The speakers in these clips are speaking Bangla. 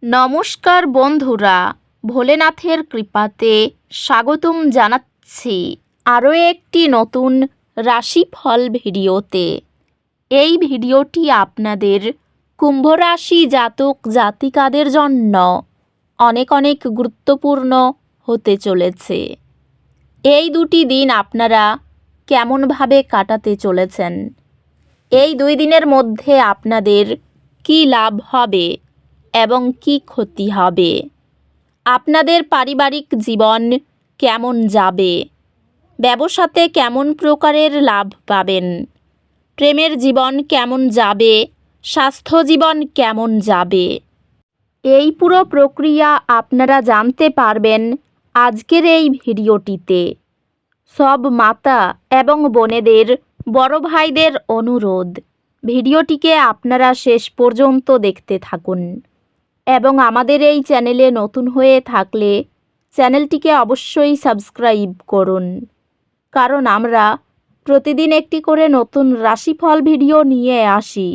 নমস্কার বন্ধুরা, ভোলেনাথের কৃপাতে স্বাগতম জানাচ্ছি আরও একটি নতুন রাশিফল ভিডিওতে। এই ভিডিওটি আপনাদের কুম্ভ রাশি জাতক জাতিকাদের জন্য অনেক অনেক গুরুত্বপূর্ণ হতে চলেছে। এই দুটি দিন আপনারা কেমনভাবে কাটাতে চলেছেন, এই 2 দিনের মধ্যে আপনাদের কী লাভ হবে এবং কি ক্ষতি হবে, আপনাদের পারিবারিক জীবন কেমন যাবে, ব্যবসাতে কেমন প্রকারের লাভ পাবেন, প্রেমের জীবন কেমন যাবে, স্বাস্থ্য জীবন কেমন যাবে, এই পুরো প্রক্রিয়া আপনারা জানতে পারবেন আজকের এই ভিডিওটিতে। সব মাতা এবং বোনেদের, বড় ভাইদের অনুরোধ, ভিডিওটিকে আপনারা শেষ পর্যন্ত দেখতে থাকুন এবং আমাদের এই চ্যানেলে নতুন হয়ে থাকলে চ্যানেলটিকে অবশ্যই সাবস্ক্রাইব করুন, কারণ আমরা প্রতিদিন একটি করে নতুন রাশিফল ভিডিও নিয়ে আসি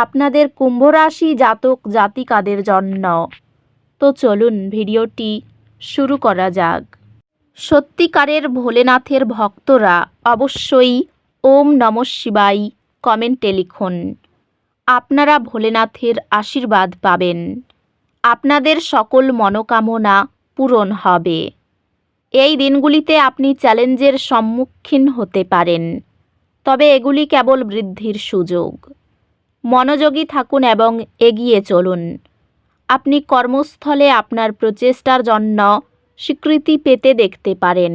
আপনাদের কুম্ভ রাশি জাতক জাতিকাদের জন্য। তো চলুন ভিডিওটি শুরু করা যাক। সত্যিকারের ভোলেনাথের ভক্তরা অবশ্যই ওম নমঃ শিবায় কমেন্টে লিখুন। আপনারা ভোলেনাথের আশীর্বাদ পাবেন, আপনাদের সকল মনোকামনা পূরণ হবে। এই দিনগুলিতে আপনি চ্যালেঞ্জের সম্মুখীন হতে পারেন, তবে এগুলি কেবল বৃদ্ধির সুযোগ। মনোযোগী থাকুন এবং এগিয়ে চলুন। আপনি কর্মস্থলে আপনার প্রচেষ্টার জন্য স্বীকৃতি পেতে দেখতে পারেন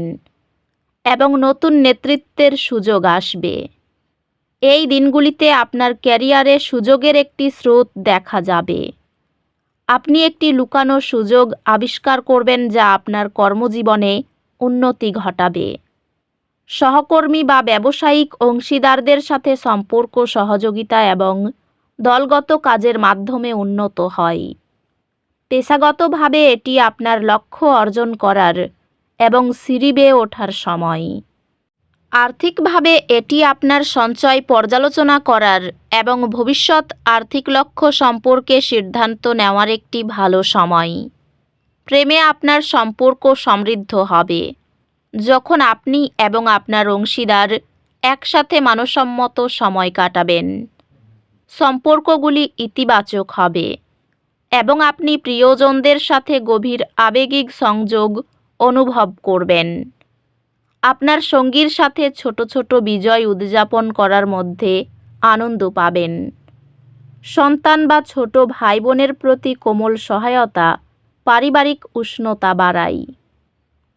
এবং নতুন নেতৃত্বের সুযোগ আসবে। এই দিনগুলিতে আপনার ক্যারিয়ারে সুযোগের একটি স্রোত দেখা যাবে। আপনি একটি লুকানো সুযোগ আবিষ্কার করবেন যা আপনার কর্মজীবনে উন্নতি ঘটাবে। সহকর্মী বা ব্যবসায়িক অংশীদারদের সাথে সম্পর্ক সহযোগিতা এবং দলগত কাজের মাধ্যমে উন্নত হয়। পেশাগতভাবে এটি আপনার লক্ষ্য অর্জন করার এবং সিঁড়ি বেয়ে ওঠার সময়। আর্থিকভাবে এটি আপনার সঞ্চয় পর্যালোচনা করার এবং ভবিষ্যৎ আর্থিক লক্ষ্য সম্পর্কে সিদ্ধান্ত নেওয়ার একটি ভালো সময়। প্রেমে আপনার সম্পর্ক সমৃদ্ধ হবে যখন আপনি এবং আপনার অংশীদার একসাথে মানসম্মত সময় কাটাবেন। সম্পর্কগুলি ইতিবাচক হবে এবং আপনি প্রিয়জনদের সাথে গভীর আবেগিক সংযোগ অনুভব করবেন। আপনার সঙ্গীর সাথে ছোট ছোট বিজয় উদযাপন করার মধ্যে আনন্দ পাবেন। সন্তান বা ছোট ভাই বোনের প্রতি কোমল সহায়তা পারিবারিক উষ্ণতা বাড়ায়।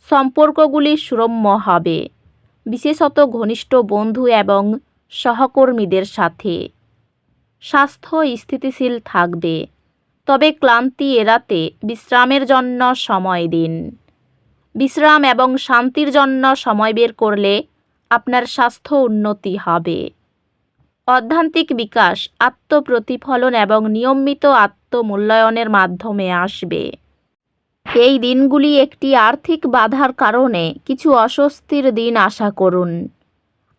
সম্পর্কগুলি সুরম্য হবে, বিশেষত ঘনিষ্ঠ বন্ধু এবং সহকর্মীদের সাথে। স্বাস্থ্য স্থিতিশীল থাকবে, তবে ক্লান্তি এড়াতে বিশ্রামের জন্য সময় দিন। বিশ্রাম এবং শান্তির জন্য সময় বের করলে আপনার স্বাস্থ্য উন্নতি হবে। অধ্যাত্মিক বিকাশ, আত্মপ্রতিফলন এবং নিয়মিত আত্মমূল্যায়নের মাধ্যমে আসবে। এই দিনগুলি একটি আর্থিক বাধার কারণে কিছু অস্বস্তির দিন আশা করুন।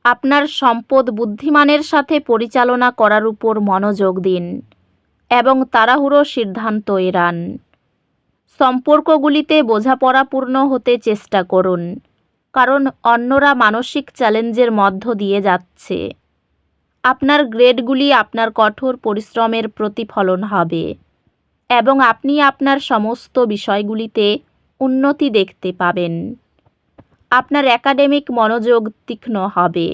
আপনার সম্পদ বুদ্ধিমানের সাথে পরিচালনা করার উপর মনোযোগ দিন এবং তাড়াহুড়ো সিদ্ধান্ত এড়ান। সম্পর্কগুলিতে বোঝাপড়াপূর্ণ হতে চেষ্টা করুন, কারণ অন্যরা মানসিক চ্যালেঞ্জের মধ্য দিয়ে যাচ্ছে। আপনার গ্রেডগুলি আপনার কঠোর পরিশ্রমের প্রতিফলন হবে এবং আপনি আপনার সমস্ত বিষয়গুলিতে উন্নতি দেখতে পাবেন। আপনার একাডেমিক মনোযোগ তীক্ষ্ণ হবে,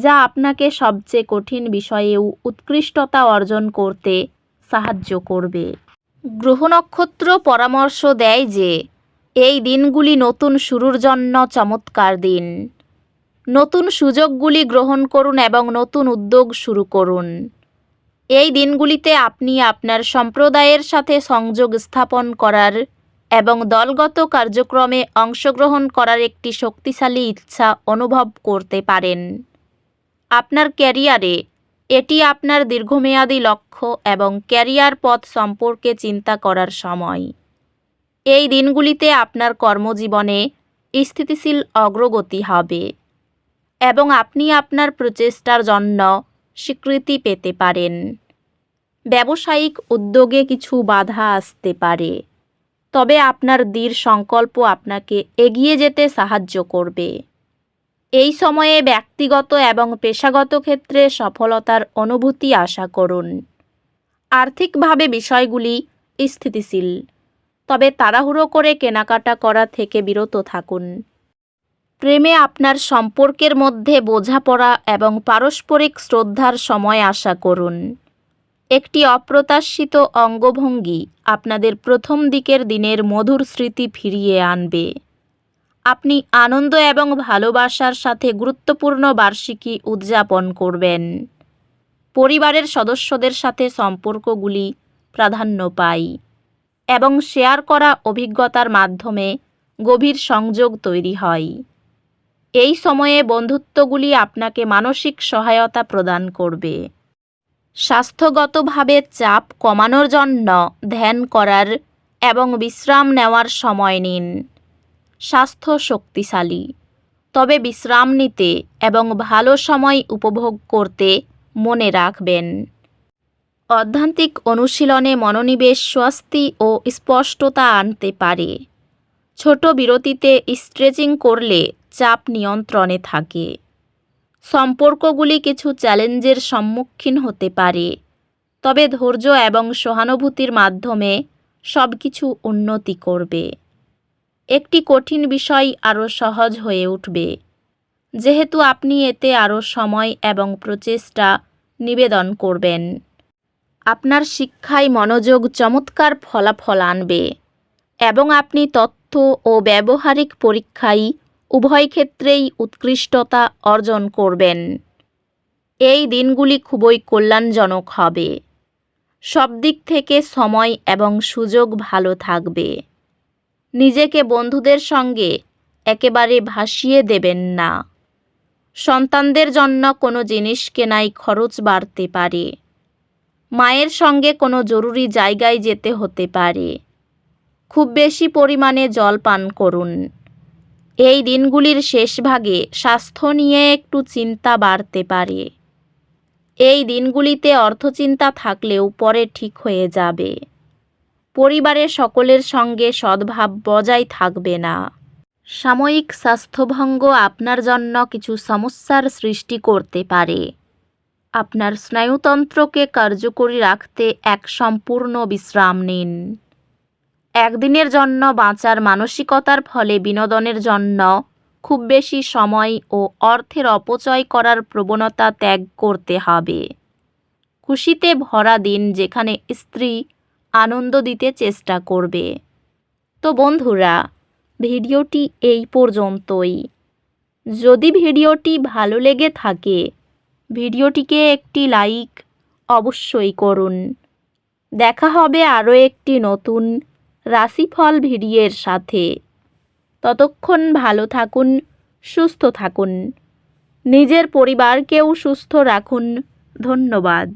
যা আপনাকে সবচেয়ে কঠিন বিষয়েও উৎকৃষ্টতা অর্জন করতে সাহায্য করবে। গ্রহ নক্ষত্র পরামর্শ দেয় যে এই দিনগুলি নতুন শুরুর জন্য চমৎকার দিন। নতুন সুযোগগুলি গ্রহণ করুন এবং নতুন উদ্যোগ শুরু করুন। এই দিনগুলিতে আপনি আপনার সম্প্রদায়ের সাথে সংযোগ স্থাপন করার এবং দলগত কার্যক্রমে অংশগ্রহণ করার একটি শক্তিশালী ইচ্ছা অনুভব করতে পারেন। আপনার ক্যারিয়ারে এটি আপনার দীর্ঘমেয়াদী লক্ষ্য এবং ক্যারিয়ার পথ সম্পর্কে চিন্তা করার সময়। এই দিনগুলিতে আপনার কর্মজীবনে স্থিতিশীল অগ্রগতি হবে এবং আপনি আপনার প্রচেষ্টার জন্য স্বীকৃতি পেতে পারেন। ব্যবসায়িক উদ্যোগে কিছু বাধা আসতে পারে, তবে আপনার দৃঢ় সংকল্প আপনাকে এগিয়ে যেতে সাহায্য করবে। এই সময়ে ব্যক্তিগত এবং পেশাগত ক্ষেত্রে সফলতার অনুভূতি আশা করুন। আর্থিকভাবে বিষয়গুলি স্থিতিশীল, তবে তাড়াহুড়ো করে কেনাকাটা করা থেকে বিরত থাকুন। প্রেমে আপনার সম্পর্কের মধ্যে বোঝাপড়া এবং পারস্পরিক শ্রদ্ধার সময় আশা করুন। একটি অপ্রত্যাশিত অঙ্গভঙ্গি আপনাদের প্রথম দিকের দিনের মধুর স্মৃতি ফিরিয়ে আনবে। আপনি আনন্দ এবং ভালোবাসার সাথে গুরুত্বপূর্ণ বার্ষিকী উদযাপন করবেন। পরিবারের সদস্যদের সাথে সম্পর্কগুলি প্রাধান্য পায় এবং শেয়ার করা অভিজ্ঞতার মাধ্যমে গভীর সংযোগ তৈরি হয়। এই সময়ে বন্ধুত্বগুলি আপনাকে মানসিক সহায়তা প্রদান করবে। স্বাস্থ্যগতভাবে চাপ কমানোর জন্য ধ্যান করার এবং বিশ্রাম নেওয়ার সময় নিন। স্বাস্থ্য শক্তিশালী, তবে বিশ্রাম নিতে এবং ভালো সময় উপভোগ করতে মনে রাখবেন। আধ্যাত্মিক অনুশীলনে মনোনিবেশ স্বস্তি ও স্পষ্টতা আনতে পারে। ছোট বিরতিতে স্ট্রেচিং করলে চাপ নিয়ন্ত্রণে থাকে। সম্পর্কগুলি কিছু চ্যালেঞ্জের সম্মুখীন হতে পারে, তবে ধৈর্য এবং সহানুভূতির মাধ্যমে সবকিছু উন্নতি করবে। একটি কঠিন বিষয় আরও সহজ হয়ে উঠবে, যেহেতু আপনি এতে আরও সময় এবং প্রচেষ্টা নিবেদন করবেন। আপনার শিক্ষায় মনোযোগ চমৎকার ফলাফল আনবে এবং আপনি তথ্য ও ব্যবহারিক পরীক্ষায় উভয় ক্ষেত্রেই উৎকৃষ্টতা অর্জন করবেন। এই দিনগুলি খুবই কল্যাণজনক হবে। সব দিক থেকে সময় এবং সুযোগ ভালো থাকবে। নিজেকে বন্ধুদের সঙ্গে একেবারে ভাসিয়ে দেবেন না। সন্তানদের জন্য কোনো জিনিস কেনায় খরচ বাড়তে পারে। মায়ের সঙ্গে কোনো জরুরি জায়গায় যেতে হতে পারে। খুব বেশি পরিমাণে জল পান করুন। এই দিনগুলির শেষভাগে স্বাস্থ্য নিয়ে একটু চিন্তা বাড়তে পারে। এই দিনগুলিতে অর্থচিন্তা থাকলেও পরে ঠিক হয়ে যাবে। পরিবারের সকলের সঙ্গে সদ্ভাব বজায় থাকবে না। সাময়িক স্বাস্থ্যভঙ্গ আপনার জন্য কিছু সমস্যার সৃষ্টি করতে পারে। আপনার স্নায়ুতন্ত্রকে কার্যকরী রাখতে এক সম্পূর্ণ বিশ্রাম নিন। একদিনের জন্য বাঁচার মানসিকতার ফলে বিনোদনের জন্য খুব বেশি সময় ও অর্থের অপচয় করার প্রবণতা ত্যাগ করতে হবে। খুশিতে ভরা দিন যেখানে স্ত্রী আনন্দ দিতে চেষ্টা করবে। তো বন্ধুরা, ভিডিওটি এই পর্যন্তই। যদি ভিডিওটি ভালো লেগে থাকে, ভিডিওটিকে একটি লাইক অবশ্যই করুন। দেখা হবে আরও একটি নতুন রাশিফল ভিডিওর সাথে। ততক্ষণ ভালো থাকুন, সুস্থ থাকুন, নিজের পরিবারকেও সুস্থ রাখুন। ধন্যবাদ।